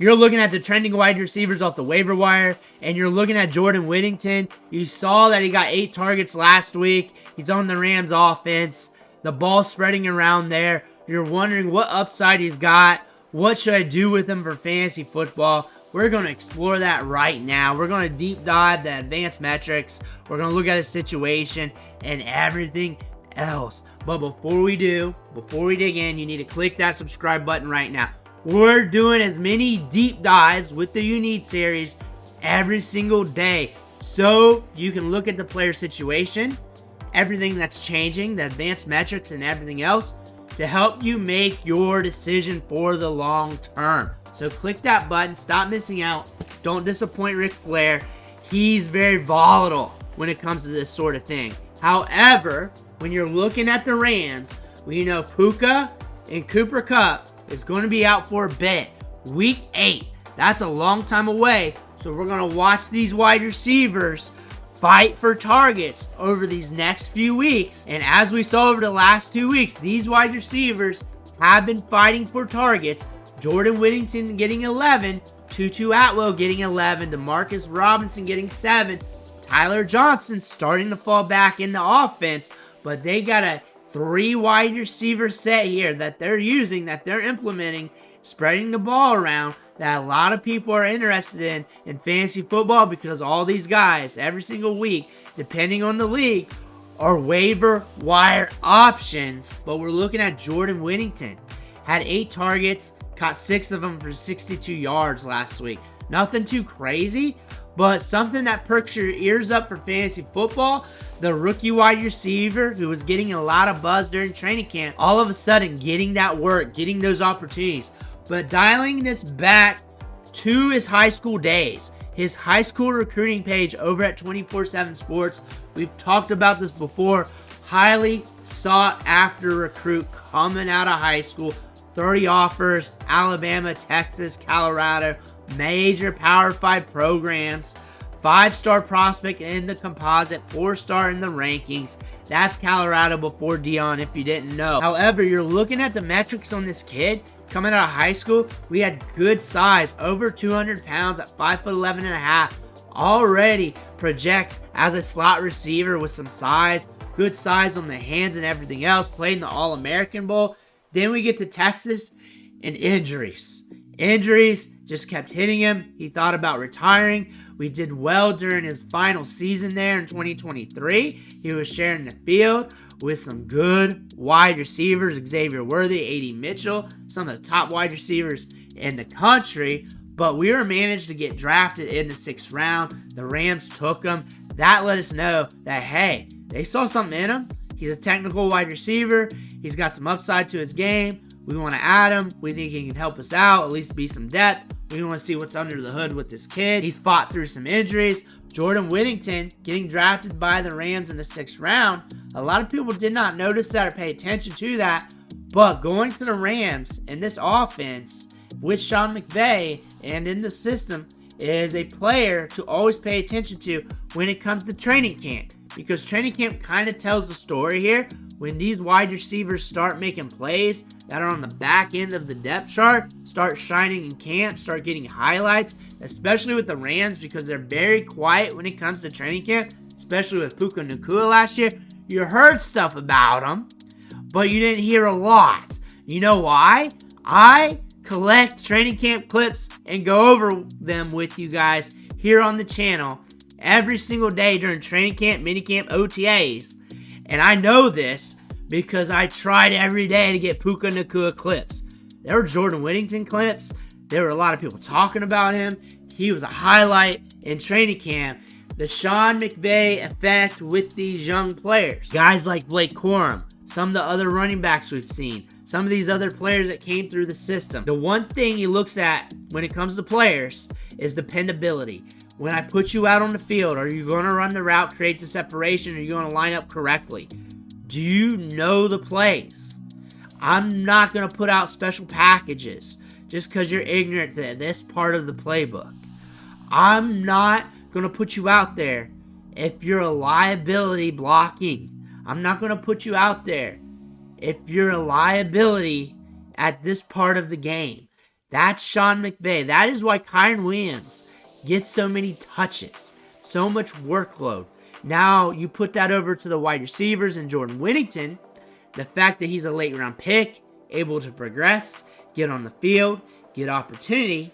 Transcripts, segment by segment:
You're looking at the trending wide receivers off the waiver wire, and you're looking at Jordan Whittington. You saw that he got 8 targets last week. He's on the Rams offense. The ball spreading around there. You're wondering what upside he's got. What should I do with him for fantasy football? We're going to explore that right now. We're going to deep dive the advanced metrics. We're going to look at his situation and everything else. But before we dig in, you need to click that subscribe button right now. We're doing as many deep dives with the You Need series every single day, so you can look at the player situation, everything that's changing, the advanced metrics and everything else to help you make your decision for the long term. So click that button, stop missing out, don't disappoint Ric Flair. He's very volatile when it comes to this sort of thing. However, when you're looking at the Rams, we know Puka and Cooper Kupp is going to be out for a bit. Week 8. That's a long time away. So we're going to watch these wide receivers fight for targets over these next few weeks. And as we saw over the last 2 weeks, these wide receivers have been fighting for targets. Jordan Whittington getting 11. Tutu Atwell getting 11. Demarcus Robinson getting 7. Tyler Johnson starting to fall back in the offense. But they got a 3 wide receiver set here that they're using, that they're implementing, spreading the ball around, that a lot of people are interested in fantasy football, because all these guys, every single week, depending on the league, are waiver wire options. But we're looking at Jordan Whittington. Had 8 targets, caught 6 of them for 62 yards last week. Nothing too crazy, but something that perks your ears up for fantasy football. The rookie wide receiver who was getting a lot of buzz during training camp, all of a sudden getting that work, getting those opportunities. But dialing this back to his high school days, his high school recruiting page over at 24/7 Sports, we've talked about this before, highly sought after recruit coming out of high school, 30 offers, Alabama, Texas, Colorado, major Power 5 programs, 5-star prospect in the composite, 4-star in the rankings. That's Colorado before Dion, if you didn't know. However, you're looking at the metrics on this kid coming out of high school. We had good size, over 200 pounds at 5'11 and a half. Already projects as a slot receiver with some size, good size on the hands and everything else. Played in the All-American Bowl. Then we get to Texas and injuries. Injuries just kept hitting him. He thought about retiring. We did well during his final season there in 2023. He was sharing the field with some good wide receivers, Xavier Worthy, A.D. Mitchell, some of the top wide receivers in the country. But we were managed to get drafted in the 6th round. The Rams took him. That let us know that, hey, they saw something in him. He's a technical wide receiver. He's got some upside to his game. We want to add him. We think he can help us out, at least be some depth. We want to see what's under the hood with this kid. He's fought through some injuries. Jordan Whittington getting drafted by the Rams in the 6th round. A lot of people did not notice that or pay attention to that. But going to the Rams in this offense with Sean McVay and in the system is a player to always pay attention to when it comes to training camp. Because training camp kind of tells the story here. When these wide receivers start making plays that are on the back end of the depth chart, start shining in camp, start getting highlights, especially with the Rams, because they're very quiet when it comes to training camp, especially with Puka Nacua last year. You heard stuff about them, but you didn't hear a lot. You know why? I collect training camp clips and go over them with you guys here on the channel every single day during training camp, minicamp, OTAs. And I know this because I tried every day to get Puka Nacua clips. There were Jordan Whittington clips. There were a lot of people talking about him. He was a highlight in training camp. The Sean McVay effect with these young players. Guys like Blake Corum, some of the other running backs we've seen, some of these other players that came through the system. The one thing he looks at when it comes to players is dependability. When I put you out on the field, are you going to run the route, create the separation? Are you going to line up correctly? Do you know the plays? I'm not going to put out special packages just because you're ignorant to this part of the playbook. I'm not going to put you out there if you're a liability blocking. I'm not going to put you out there if you're a liability at this part of the game. That's Sean McVay. That is why Kyren Williams gets so many touches, so much workload. Now you put that over to the wide receivers and Jordan Whittington. The fact that he's a late round pick, able to progress, get on the field, get opportunity,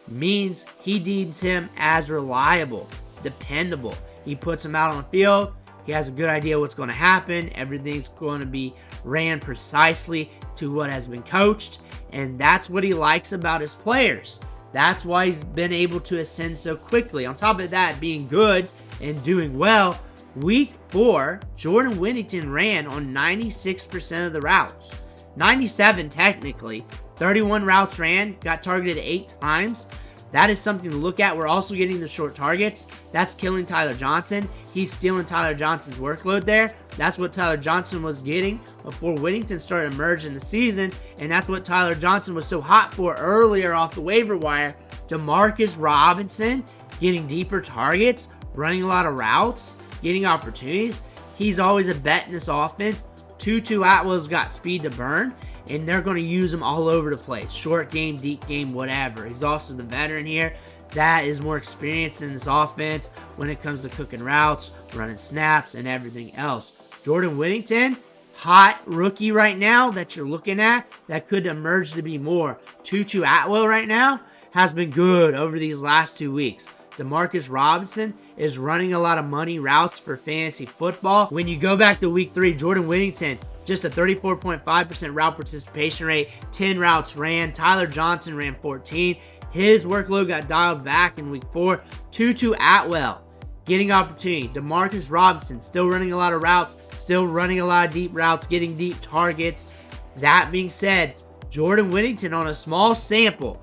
means he deems him as reliable, dependable. He puts him out on the field. He has a good idea what's going to happen. Everything's going to be ran precisely to what has been coached. And that's what he likes about his players. That's why he's been able to ascend so quickly. On top of that, being good and doing well, week 4, Jordan Whittington ran on 96% of the routes. 97 technically. 31 routes ran, got targeted 8 times. That is something to look at. We're also getting the short targets. That's killing Tyler Johnson. He's stealing Tyler Johnson's workload there. That's what Tyler Johnson was getting before Whittington started emerging the season, and that's what Tyler Johnson was so hot for earlier off the waiver wire. Demarcus Robinson getting deeper targets, running a lot of routes, getting opportunities. He's always a bet in this offense. Tutu Atwell's got speed to burn, and they're going to use him all over the place. Short game, deep game, whatever. He's also the veteran here that is more experienced in this offense when it comes to cooking routes, running snaps, and everything else. Jordan Whittington, hot rookie right now that you're looking at that could emerge to be more. Tutu Atwell right now has been good over these last 2 weeks. Demarcus Robinson is running a lot of money routes for fantasy football. When you go back to week 3, Jordan Whittington, just a 34.5% route participation rate, 10 routes ran. Tyler Johnson ran 14. His workload got dialed back in week 4. Tutu Atwell getting opportunity. Demarcus Robinson still running a lot of routes, still running a lot of deep routes, getting deep targets. That being said, Jordan Whittington on a small sample,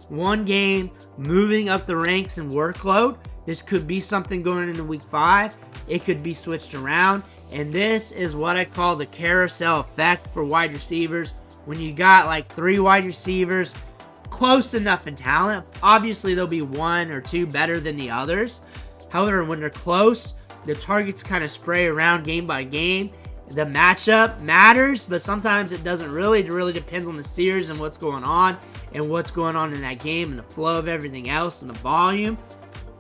1 game, moving up the ranks in workload. This could be something going into week 5. It could be switched around. And this is what I call the carousel effect for wide receivers. When you got like 3 wide receivers close enough in talent, obviously there'll be 1 or 2 better than the others. However, when they're close, the targets kind of spray around game by game. The matchup matters, but sometimes it doesn't really. It really depends on the series and what's going on in that game and the flow of everything else and the volume.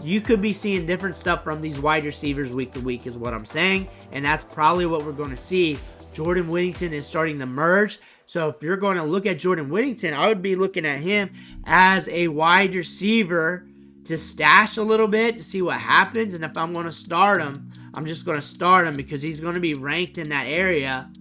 You could be seeing different stuff from these wide receivers week to week is what I'm saying, and that's probably what we're going to see. Jordan Whittington is starting to merge, so if you're going to look at Jordan Whittington, I would be looking at him as a wide receiver to stash a little bit to see what happens, and if I'm going to start him, I'm just going to start him because he's going to be ranked in that area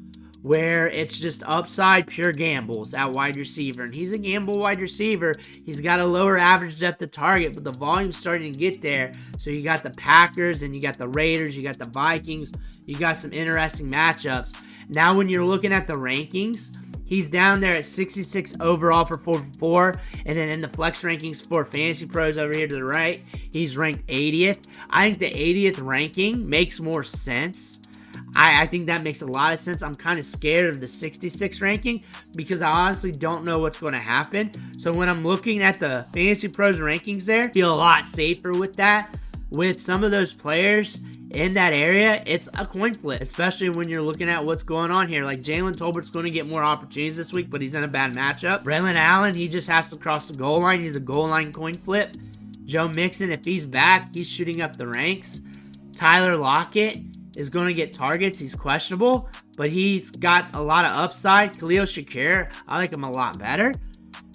where it's just upside pure gambles at wide receiver. And he's a gamble wide receiver. He's got a lower average depth of target, but the volume's starting to get there. So you got the Packers, and you got the Raiders, you got the Vikings. You got some interesting matchups. Now when you're looking at the rankings, he's down there at 66 overall for 4-4. And then in the flex rankings for Fantasy Pros over here to the right, he's ranked 80th. I think the 80th ranking makes more sense. I think that makes a lot of sense. I'm kind of scared of the 66 ranking because I honestly don't know what's going to happen. So when I'm looking at the Fantasy Pros rankings there, I feel a lot safer with that. With some of those players in that area, it's a coin flip, especially when you're looking at what's going on here. Like Jalen Tolbert's going to get more opportunities this week, but he's in a bad matchup. Braylon Allen, he just has to cross the goal line. He's a goal line coin flip. Joe Mixon, if he's back, he's shooting up the ranks. Tyler Lockett is going to get targets. He's questionable, but he's got a lot of upside. Khalil Shakir, I like him a lot better.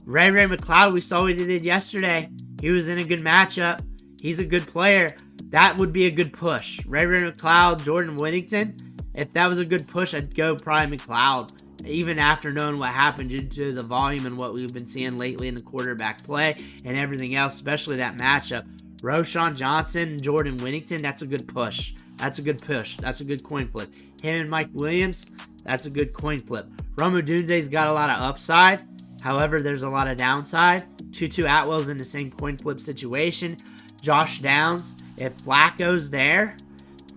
Ray McLeod, we saw what he did yesterday. He was in a good matchup. He's a good player. That would be a good push. Ray McLeod, Jordan Whittington. If that was a good push, I'd go probably McLeod, even after knowing what happened due to the volume and what we've been seeing lately in the quarterback play and everything else, especially that matchup. Roshan Johnson, Jordan Whittington, that's a good push. That's a good push. That's a good coin flip. Him and Mike Williams, that's a good coin flip. Rome Odunze's got a lot of upside. However, there's a lot of downside. Tutu Atwell's in the same coin flip situation. Josh Downs, if Flacco's there,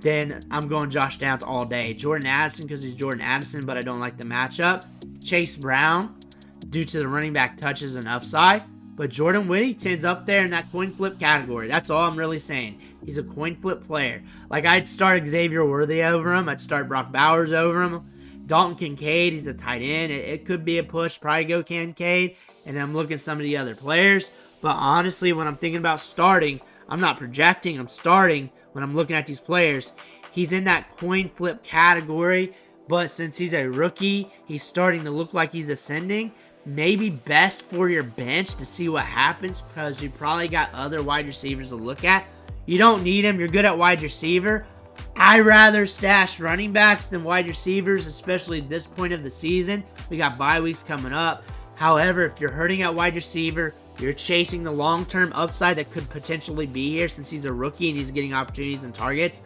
then I'm going Josh Downs all day. Jordan Addison because he's Jordan Addison, but I don't like the matchup. Chase Brown, due to the running back touches and upside. But Jordan Whittington's up there in that coin flip category. That's all I'm really saying. He's a coin flip player. Like, I'd start Xavier Worthy over him. I'd start Brock Bowers over him. Dalton Kincaid, he's a tight end. It could be a push, probably go Kincaid. And then I'm looking at some of the other players. But honestly, when I'm thinking about starting, I'm not projecting, I'm starting when I'm looking at these players. He's in that coin flip category, but since he's a rookie, he's starting to look like he's ascending. Maybe best for your bench to see what happens because you probably got other wide receivers to look at. You don't need him. You're good at wide receiver. I rather stash running backs than wide receivers, especially at this point of the season. We got bye weeks coming up. However, if you're hurting at wide receiver, you're chasing the long-term upside that could potentially be here since he's a rookie and he's getting opportunities and targets.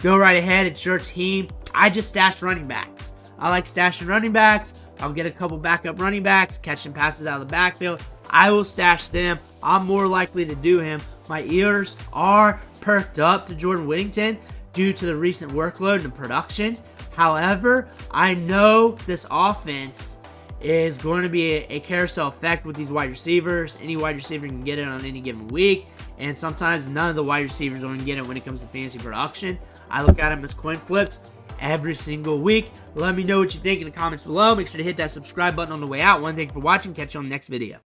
Go right ahead. It's your team. I just stashed running backs. I like stashing running backs. I'll get a couple backup running backs, catching passes out of the backfield. I will stash them. I'm more likely to do him. My ears are perked up to Jordan Whittington due to the recent workload and production. However, I know this offense is going to be a carousel effect with these wide receivers. Any wide receiver can get it on any given week, and sometimes none of the wide receivers are going to get it when it comes to fantasy production. I look at them as coin flips every single week. Let me know what you think in the comments below. Make sure to hit that subscribe button on the way out. Thank you for watching. Catch you on the next video.